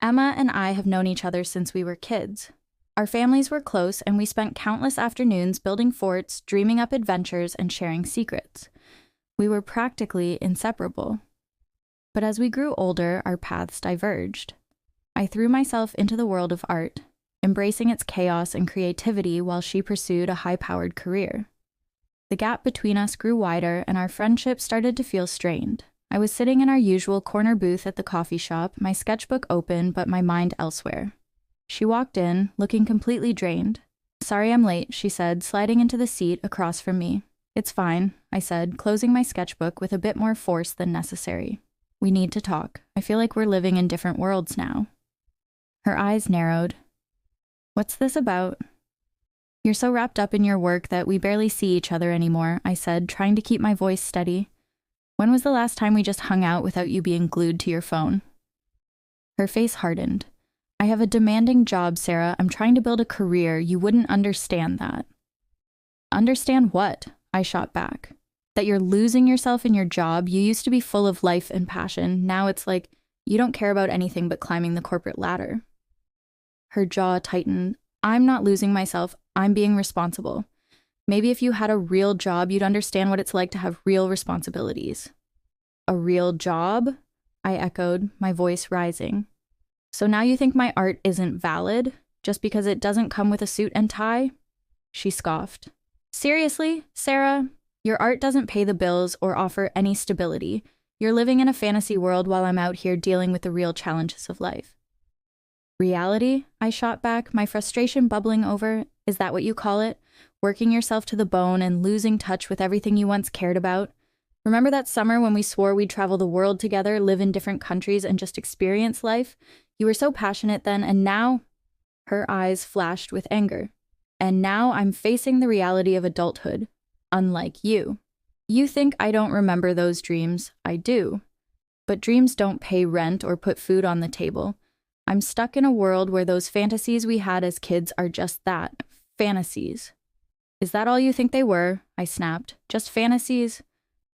Emma and I have known each other since we were kids. Our families were close, and we spent countless afternoons building forts, dreaming up adventures, and sharing secrets. We were practically inseparable. But as we grew older, our paths diverged. I threw myself into the world of art, embracing its chaos and creativity while she pursued a high-powered career. The gap between us grew wider, and our friendship started to feel strained. I was sitting in our usual corner booth at the coffee shop, my sketchbook open, but my mind elsewhere. She walked in, looking completely drained. "Sorry I'm late," she said, sliding into the seat across from me. "It's fine," I said, closing my sketchbook with a bit more force than necessary. "We need to talk. I feel like we're living in different worlds now." Her eyes narrowed. "What's this about?" "You're so wrapped up in your work that we barely see each other anymore," I said, trying to keep my voice steady. "When was the last time we just hung out without you being glued to your phone?" Her face hardened. "I have a demanding job, Sarah. I'm trying to build a career. You wouldn't understand that." "Understand what?" I shot back. "That you're losing yourself in your job. You used to be full of life and passion. Now it's like you don't care about anything but climbing the corporate ladder." Her jaw tightened. "I'm not losing myself. I'm being responsible. Maybe if you had a real job, you'd understand what it's like to have real responsibilities." "A real job?" I echoed, my voice rising. "So now you think my art isn't valid, just because it doesn't come with a suit and tie?" She scoffed. "Seriously, Sarah? Your art doesn't pay the bills or offer any stability. You're living in a fantasy world while I'm out here dealing with the real challenges of life." "Reality?" I shot back, my frustration bubbling over. "Is that what you call it? Working yourself to the bone and losing touch with everything you once cared about? Remember that summer when we swore we'd travel the world together, live in different countries, and just experience life? You were so passionate then, and now—" Her eyes flashed with anger. "And now I'm facing the reality of adulthood. Unlike you. You think I don't remember those dreams. I do. But dreams don't pay rent or put food on the table. I'm stuck in a world where those fantasies we had as kids are just that, fantasies." "Is that all you think they were?" I snapped. "Just fantasies?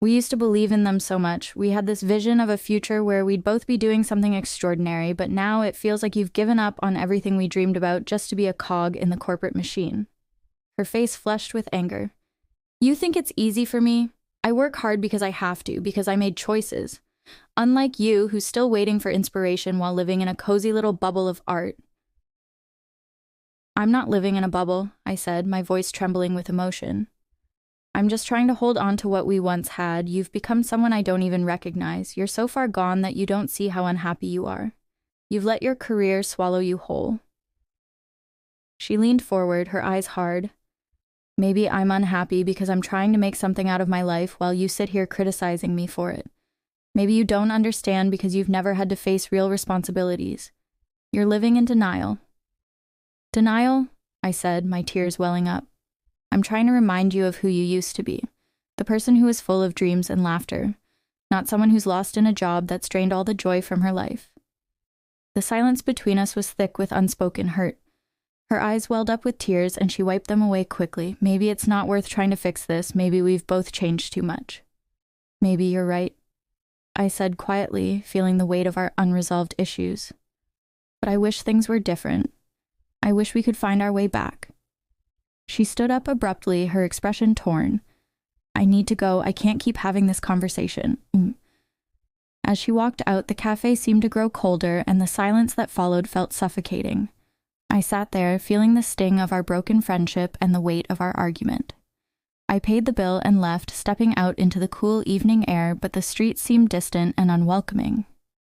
We used to believe in them so much. We had this vision of a future where we'd both be doing something extraordinary, but now it feels like you've given up on everything we dreamed about just to be a cog in the corporate machine." Her face flushed with anger. "You think it's easy for me? I work hard because I have to, because I made choices. Unlike you, who's still waiting for inspiration while living in a cozy little bubble of art." "I'm not living in a bubble," I said, my voice trembling with emotion. "I'm just trying to hold on to what we once had. You've become someone I don't even recognize. You're so far gone that you don't see how unhappy you are. You've let your career swallow you whole." She leaned forward, her eyes hard. "Maybe I'm unhappy because I'm trying to make something out of my life while you sit here criticizing me for it. Maybe you don't understand because you've never had to face real responsibilities. You're living in denial." "Denial?" I said, my tears welling up. "I'm trying to remind you of who you used to be, the person who is full of dreams and laughter, not someone who's lost in a job that's drained all the joy from her life." The silence between us was thick with unspoken hurt. Her eyes welled up with tears, and she wiped them away quickly. "Maybe it's not worth trying to fix this. Maybe we've both changed too much." "Maybe you're right," I said quietly, feeling the weight of our unresolved issues. "But I wish things were different. I wish we could find our way back." She stood up abruptly, her expression torn. "I need to go. I can't keep having this conversation." As she walked out, the cafe seemed to grow colder, and the silence that followed felt suffocating. I sat there, feeling the sting of our broken friendship and the weight of our argument. I paid the bill and left, stepping out into the cool evening air, but the street seemed distant and unwelcoming.